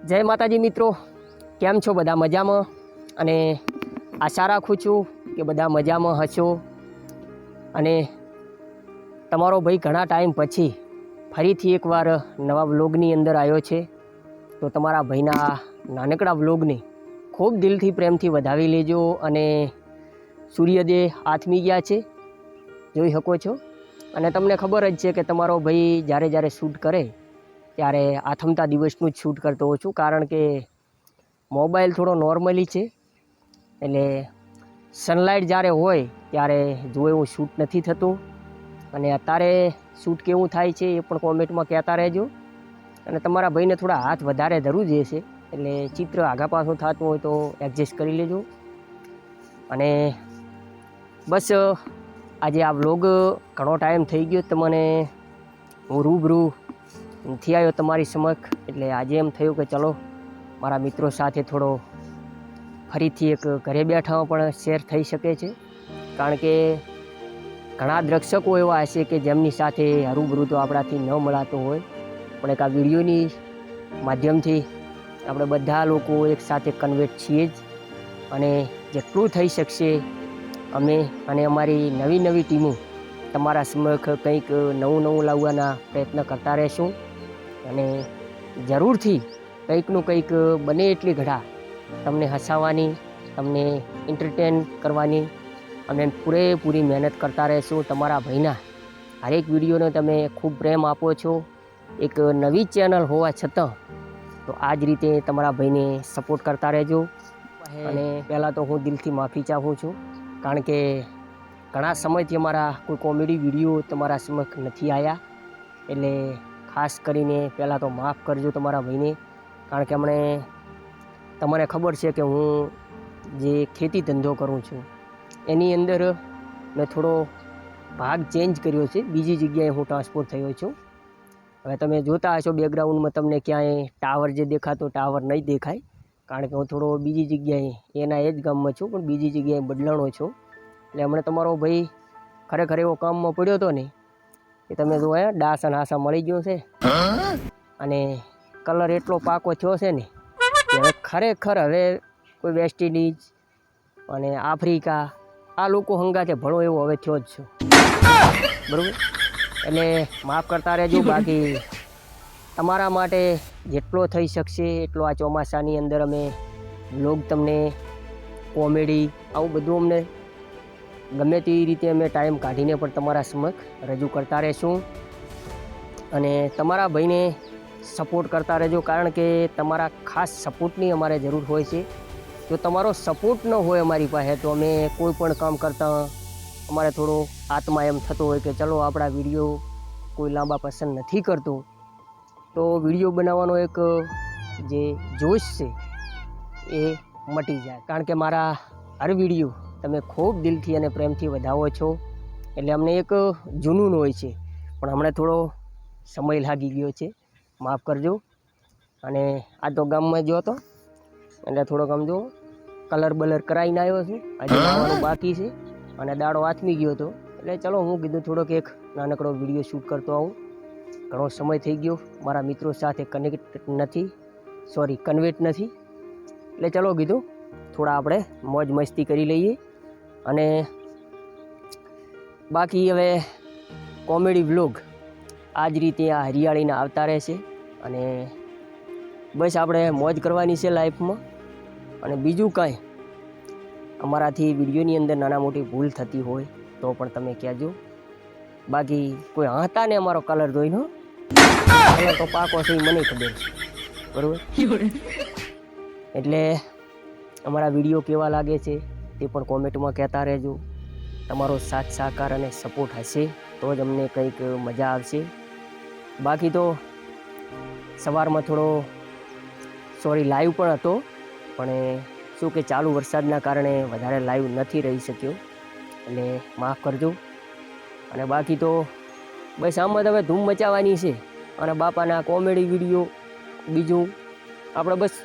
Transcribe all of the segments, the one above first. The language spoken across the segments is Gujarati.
જય માતાજી મિત્રો, કેમ છો? બધા મજામાં? અને આશા રાખું છું કે બધા મજામાં હશો. અને તમારો ભાઈ ઘણા ટાઈમ પછી ફરીથી એકવાર નવા વ્લોગની અંદર આવ્યો છે. તો તમારા ભાઈના નાનકડા વ્લોગને ખૂબ દિલથી પ્રેમથી વધાવી લેજો. અને સૂર્યોદય આથમી ગયા છે, જોઈ શકો છો. અને તમને ખબર જ છે કે તમારો ભાઈ જ્યારે જ્યારે શૂટ કરે ત્યારે આથમતા દિવસનું જ શૂટ કરતો હોઉં છું, કારણ કે મોબાઈલ થોડો નોર્મલી છે, એટલે સનલાઇટ જ્યારે હોય ત્યારે જો એવું શૂટ નથી થતું. અને અત્યારે શૂટ કેવું થાય છે એ પણ કોમેન્ટમાં કહેતા રહેજો. અને તમારા ભાઈને થોડા હાથ વધારે ધરવું જ છે, એટલે ચિત્ર આગા પાછું થતું હોય તો એડજસ્ટ કરી લેજો. અને બસ આજે આ વ્લોગ ઘણો ટાઈમ થઈ ગયો તમને હું રૂબરૂ નથી આવ્યો તમારી સમક્ષ, એટલે આજે એમ થયું કે ચલો મારા મિત્રો સાથે થોડો ફરીથી એક ઘરે બેઠા પણ શેર થઈ શકે છે. કારણ કે ઘણા દર્શકો એવા હશે કે જેમની સાથે રૂબરૂ તો આપણાથી ન મળાતો હોય, પણ એક આ વિડીયોની માધ્યમથી આપણે બધા લોકો એક સાથે કન્વેક્ટ છીએ જ. અને જેટલું થઈ શકશે અમે અને અમારી નવી નવી ટીમો તમારા સમક્ષ કંઈક નવું નવું લાવવાના પ્રયત્ન કરતા રહેશું. અને જરૂરથી કંઈકનું કંઈક બને એટલી ઘડા તમને હસાવવાની, તમને એન્ટરટેન કરવાની અમે પૂરેપૂરી મહેનત કરતા રહેશું. તમારા ભાઈના હરેક વિડીયોને તમે ખૂબ પ્રેમ આપો છો, એક નવી ચેનલ હોવા છતાં તો આ જ રીતે તમારા ભાઈને સપોર્ટ કરતા રહેજો. અને પહેલાં તો હું દિલથી માફી ચાહું છું, કારણ કે ઘણા સમયથી અમારા કોઈ કોમેડી વિડીયો તમારા સમક્ષ નથી આવ્યા, એટલે ખાસ કરીને પહેલાં તો માફ કરજો તમારા ભાઈને. કારણ કે તમને ખબર છે કે હું જે ખેતી ધંધો કરું છું એની અંદર મેં થોડો ભાગ ચેન્જ કર્યો છે, બીજી જગ્યાએ હું ટ્રાન્સફર થયો છું. હવે તમે જોતા હશો બેકગ્રાઉન્ડમાં તમને ક્યાંય ટાવર જે દેખાતો ટાવર નહીં દેખાય, કારણ કે હું થોડો બીજી જગ્યાએ એના એ જ ગામમાં છું પણ બીજી જગ્યાએ બદલાણો છું. એટલે હમણાં તમારો ભાઈ ખરેખર એવો કામમાં પડ્યો હતો ને કે તમે જો ડાસન હાસા મળી ગયો છે. અને કલર એટલો પાકો થયો છે ને કે હવે ખરેખર હવે કોઈ વેસ્ટ ઇન્ડિઝ અને આફ્રિકા આ લોકો હંગાથે ભણો એવો હવે થયો જ છું, બરાબર? એટલે માફ કરતા રહેજો. બાકી તમારા માટે જેટલો થઈ શકશે એટલો આ ચોમાસાની અંદર અમે વ્લોગ તમને કોમેડી આવું બધું અમને ગમે તેવી રીતે અમે ટાઈમ કાઢીને પણ તમારા સમક્ષ રજૂ કરતા રહેશું. અને તમારા ભાઈને સપોર્ટ કરતા રહેજો, કારણ કે તમારા ખાસ સપોર્ટની અમારે જરૂર હોય છે. જો તમારો સપોર્ટ ન હોય અમારી પાસે તો અમે કોઈ પણ કામ કરતાં અમારે થોડો આત્મા એમ થતો હોય કે ચલો આપણા વિડીયો કોઈ લાંબા પસંદ નથી કરતું, તો વિડીયો બનાવવાનો એક જે જોશ છે એ મટી જાય. કારણ કે મારા હર વિડીયો તમે ખૂબ દિલથી અને પ્રેમથી વધાવો છો, એટલે અમને એક જૂનૂન હોય છે. પણ હમણાં થોડો સમય લાગી ગયો છે, માફ કરજો. અને આ તો ગામમાં ગયો હતો એટલે થોડોક આમ જો કલર બલર કરાવીને આવ્યો છું, હજી આવવાનું બાકી છે. અને દાડો આથમી ગયો હતો એટલે ચલો હું કીધું થોડોક એક નાનકડો વિડીયો શૂટ કરતો આવું. ઘણો સમય થઈ ગયો મારા મિત્રો સાથે કન્વેક્ટ નથી, એટલે ચલો કીધું થોડા આપણે મોજ મસ્તી કરી લઈએ. અને બાકી હવે કોમેડી વ્લોગ આ જ રીતે આ હરિયાળીના આવતા રહેશે. અને બસ આપણે મોજ કરવાની છે લાઈફમાં. અને બીજું કાંઈ અમારાથી વિડીયોની અંદર નાના મોટી ભૂલ થતી હોય તો પણ તમે કહેજો. બાકી કોઈ હતા ને અમારો કલર જોઈનો કલર તો પાકો છે એ મને ખબર છે, બરાબર? એટલે અમારા વિડીયો કેવા લાગે છે તે પણ કોમેન્ટમાં કહેતા રહેજો. તમારો સાથ સહકાર અને સપોર્ટ હશે તો જ અમને કંઈક મજા આવશે. બાકી તો સવારમાં થોડો લાઈવ પણ હતો, પણ શું કે ચાલુ વરસાદના કારણે વધારે લાઈવ નથી રહી શક્યો, એટલે માફ કરજો. અને બાકી તો બસ આમાં તમે ધૂમ મચાવવાની છે. અને બાપાના કોમેડી વિડીયો બીજું આપણે બસ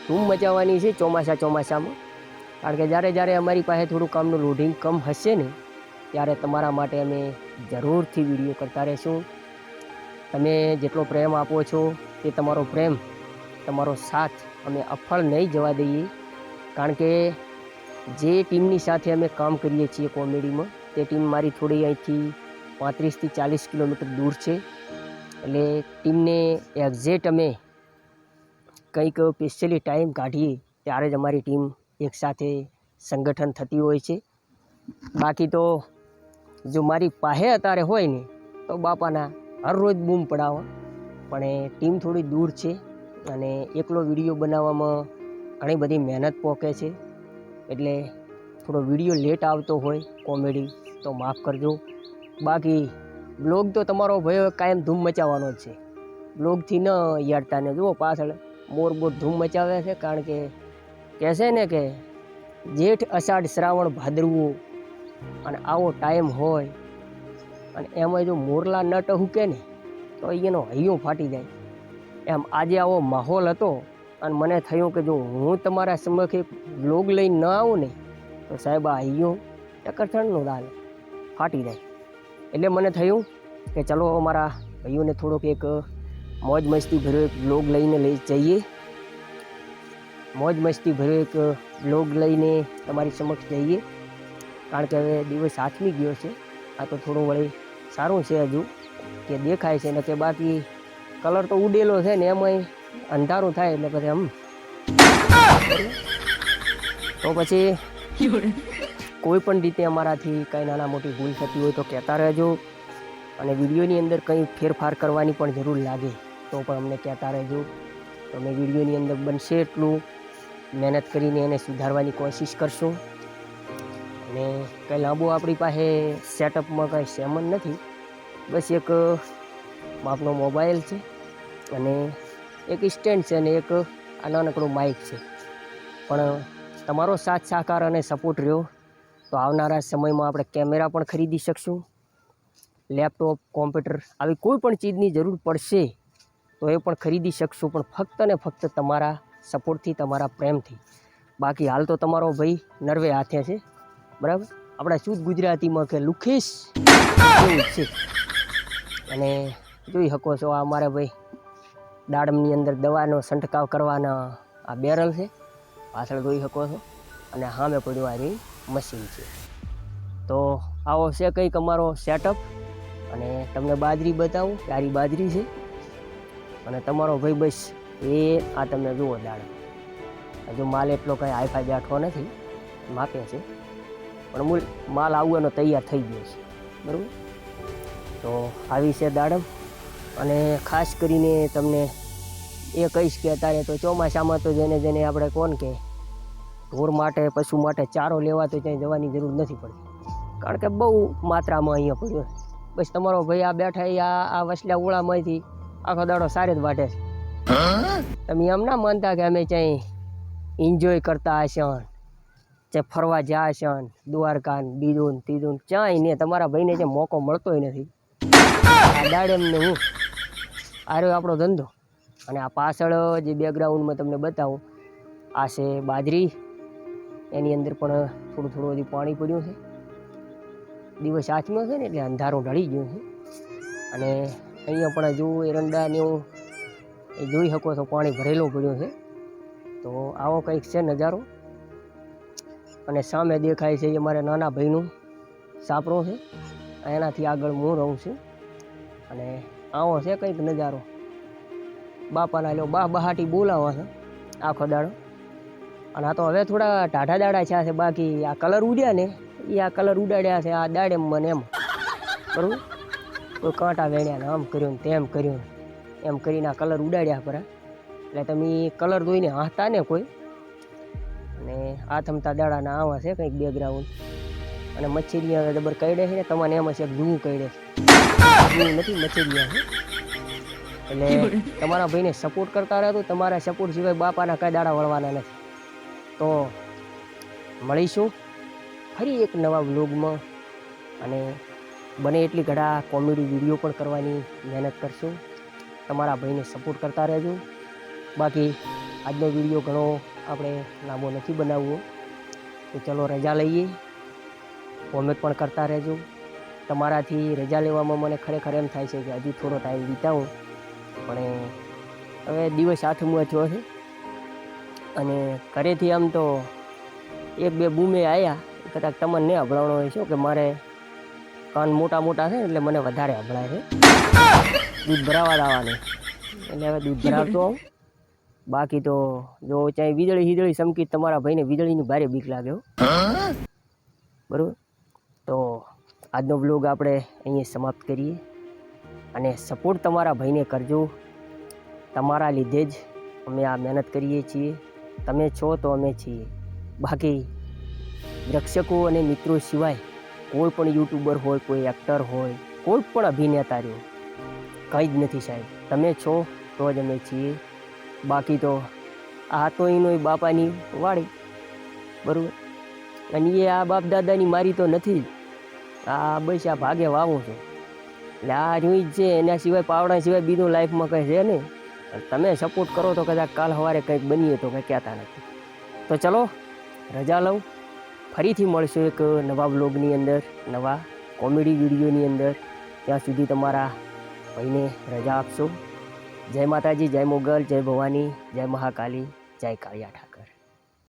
ધૂમ મચાવવાની છે ચોમાસામાં. કારણ કે જ્યારે અમારી પાસે થોડું કામનું લોડિંગ કમ હશે ને ત્યારે તમારા માટે અમે જરૂરથી વિડીયો કરતા રહીશું. તમે જેટલો પ્રેમ આપો છો તે તમારો પ્રેમ તમારો સાથ અમે અફળ નહીં જવા દઈએ, કારણ કે જે ટીમની સાથે અમે કામ કરીએ છીએ કોમેડીમાં, તે ટીમ મારી થોડી અહીંથી 35થી 40 કિલોમીટર દૂર છે. એટલે ટીમને એક્ઝેક્ટ અમે કંઈક સ્પેશિયલી ટાઈમ કાઢીએ ત્યારે જ અમારી ટીમ એકસાથે સંગઠન થતી હોય છે. બાકી તો જો મારી પાસે અત્યારે હોય ને તો બાપાના હર રોજ બૂમ પડાવો, પણ એ ટીમ થોડી દૂર છે અને એકલો વિડીયો બનાવવામાં ઘણી બધી મહેનત પોકે છે. એટલે થોડો વિડીયો લેટ આવતો હોય કોમેડી તો માફ કરજો. બાકી બ્લોગ તો તમારો ભાઈ કાયમ ધૂમ મચાવવાનો જ છે. બ્લોગથી ન યાડતા ને જુઓ પાછળ મોર ધૂમ મચાવે છે, કારણ કે કહેશે ને કે જેઠ અષાઢ શ્રાવણ ભાદરવો અને આવો ટાઈમ હોય અને એમાં જો મોરલા નટ હુકે ને તો એનો હૈયો ફાટી જાય. એમ આજે આવો માહોલ હતો અને મને થયું કે જો હું તમારા સમક્ષે બ્લોગ લઈને ન આવું ને તો સાહેબ આ હૈયો ટકરથણનું દાલ ફાટી જાય. એટલે મને થયું કે ચલો અમારા ભાઈઓને થોડોક એક મોજ મસ્તી ભર્યો એક બ્લોગ લઈને લઈ જઈએ. મોજ મસ્તી ભર્યો એક બ્લોગ લઈને તમારી સમક્ષ જઈએ, કારણ કે હવે દિવસ આથમી ગયો છે. આ તો થોડું વળી સારું છે હજુ કે દેખાય છે ને, કે બાકી કલર તો ઉડેલો છે ને એમાંય અંધારું થાય એટલે પછી તો પછી કોઈ પણ રીતે અમારાથી કંઈ નાના મોટી ભૂલ થતી હોય તો કહેતા રહેજો, અને વિડીયોની અંદર કંઈ ફેરફાર કરવાની પણ જરૂર લાગે તો પણ અમને કહેતા રહેજો. તો અમે વિડીયોની અંદર બનશે એટલું મહેનત કરીને એને સુધારવાની કોશિશ કરશું. અને કંઈ લાંબુ આપણી પાસે સેટઅપમાં કંઈ સેમન નથી, બસ એક માપનો મોબાઈલ છે અને એક સ્ટેન્ડ છે અને એક આ નાનકડું માઇક છે. પણ તમારો સાથ સહકાર અને સપોર્ટ રહ્યો તો આવનારા સમયમાં આપણે કેમેરા પણ ખરીદી શકશું, લેપટોપ કોમ્પ્યુટર આવી કોઈ પણ ચીજની જરૂર પડશે તો એ પણ ખરીદી શકશું, પણ ફક્ત ને ફક્ત તમારા સપોર્ટથી, તમારા પ્રેમથી. બાકી હાલ તો તમારો ભાઈ નરવે હાથે છે, બરાબર. આપણા શુદ્ધ ગુજરાતીમાં કે લુખીશ એવું જ છે. અને જોઈ શકો છો આ અમારે ભાઈ દાડમની અંદર દવાનો છંટકાવ કરવાના આ બેરલ છે, પાછળ જોઈ શકો છો, અને સામે પડ્યું આ રહી મશીન છે. તો આવો છે કંઈક અમારો સેટઅપ. અને તમને બાજરી બતાવું, સારી બાજરી છે. અને તમારો ભાઈ બસ એ આ તમે જુઓ દાડમ, હજુ માલ એટલો કંઈ હાઈફાઈ બેઠો નથી, માપે છે, પણ માલ આવવાનો તૈયાર થઈ ગયો છે, બરાબર. તો આવી છે દાડમ. અને ખાસ કરીને તમને એ કહીશ કે અત્યારે તો ચોમાસામાં તો જેને આપણે કોણ કે ઢોર માટે પશુ માટે ચારો લેવા તો ત્યાં જવાની જરૂર નથી પડતી, કારણ કે બહુ માત્રામાં અહીંયા પડ્યો. બસ તમારો ભાઈ આ બેઠા આ વસલા ઓળામાંથી આખો દાડો સારે જ વાટે છે. તમે એમ ના માનતા કે અમે ક્યાંય એન્જોય કરતા હશે, ત્યાં ફરવા જાય છે દ્વારકા બીજું ત્રીજું, ક્યાંય નહીં. તમારા ભાઈને જે મોકો મળતોય નથી. આ દાડેમને હું આ રહ્યો આપણો ધંધો. અને આ પાછળ જે બેકગ્રાઉન્ડમાં તમને બતાવું આ છે બાજરી, એની અંદર પણ થોડું થોડું હજી પાણી પડ્યું છે. દિવસ આથમ્યો છે ને એટલે અંધારું ઢળી ગયું છે. અને અહીંયા પણ હજુ એરંડાને એવું એ જોઈ શકો છો પાણી ભરેલું પડ્યું છે. તો આવો કંઈક છે નજારો. અને સામે દેખાય છે એ મારા નાના ભાઈનું સાપરો છે, એનાથી આગળ હું રહું છું. અને આવો છે કંઈક નજારો. બાપાના લો બહાટી બોલાવા છે આખો દાડો. અને આ તો હવે થોડા ટાઢા દાડા છે, બાકી આ કલર ઉડ્યા ને એ આ કલર ઉડાડ્યા છે આ દાડે મને એમ, બરાબર. કોઈ કાંટા વેણ્યા ને આમ કર્યું ને તેમ કર્યું એમ કરીને આ કલર ઉડાડ્યા પર. એટલે તમે કલર જોઈને હાંસતા ને કોઈ. અને આ થમતા દાડાના આવા છે કંઈક બેકગ્રાઉન્ડ. અને મચ્છરી હવે જબર કરડે છે ને, તમારે એમાં છે જૂ કરડે છે, જૂ નથી મચ્છરિયા છે. એટલે તમારા ભાઈને સપોર્ટ કરતા રહેતો, તમારા સપોર્ટ સિવાય બાપાના કઈ દાડા વળવાના નથી. તો મળીશું ફરી એક નવા વ્લોગમાં, અને બને એટલી ઘણા કોમેડી વિડીયો પણ કરવાની મહેનત કરશું. તમારા ભાઈને સપોર્ટ કરતા રહેજો. બાકી આજનો વિડીયો ઘણો આપણે લાંબો નથી બનાવવો, તો ચલો રજા લઈએ. કોમેન્ટ પણ કરતા રહેજો. તમારાથી રજા લેવામાં મને ખરેખર એમ થાય છે કે હજુ થોડો ટાઈમ વિતાવું, પણ હવે દિવસ આઠમો થયો છે અને ઘરેથી આમ તો એક બે બૂમે આવ્યા, કદાચ તમને નહીં હભળાવણો હોય શું કે મારે કાન મોટા મોટા છે એટલે મને વધારે હભળાય છે. દૂધ ભરાવા આવવાનું એટલે હવે દૂધ ભરાવતો આવું. બાકી તો જો ચાહે વીજળી ચમકી તમારા ભાઈને વીજળીની ભારે બીક લાગે હો. બરાબર, તો આજનો બ્લોગ આપણે અહીંયા સમાપ્ત કરીએ અને સપોર્ટ તમારા ભાઈને કરજો. તમારા લીધે જ અમે આ મહેનત કરીએ છીએ. તમે છો તો અમે છીએ. બાકી પ્રેક્ષકો અને મિત્રો સિવાય કોઈ પણ યુટ્યુબર હોય, કોઈ એક્ટર હોય, કોઈ પણ અભિનેતા રહ્યો કંઈ જ નથી સાહેબ. તમે છો તો જ અમે છીએ. બાકી તો આ તો એનો બાપાની વાડી, બરાબર, અને એ આ બાપ દાદાની મારી તો નથી જ. આ બસ આ ભાગે વાવું છું એટલે આ જોઈ જ છે. એના સિવાય પાવડા સિવાય બીજું લાઈફમાં કંઈ છે નહીં. તમે સપોર્ટ કરો તો કદાચ કાલ સવારે કંઈક બનીએ તો કંઈ કહેતા નથી. તો ચલો રજા લઉં, ફરીથી મળશું એક નવા બ્લોગની અંદર, નવા કોમેડી વિડીયોની અંદર. ત્યાં સુધી તમારા ભાઈને રજા આપશો. જય માતાજી, જય મોગલ, જય ભવાની, જય મહાકાલી, જય કાળિયાઠા.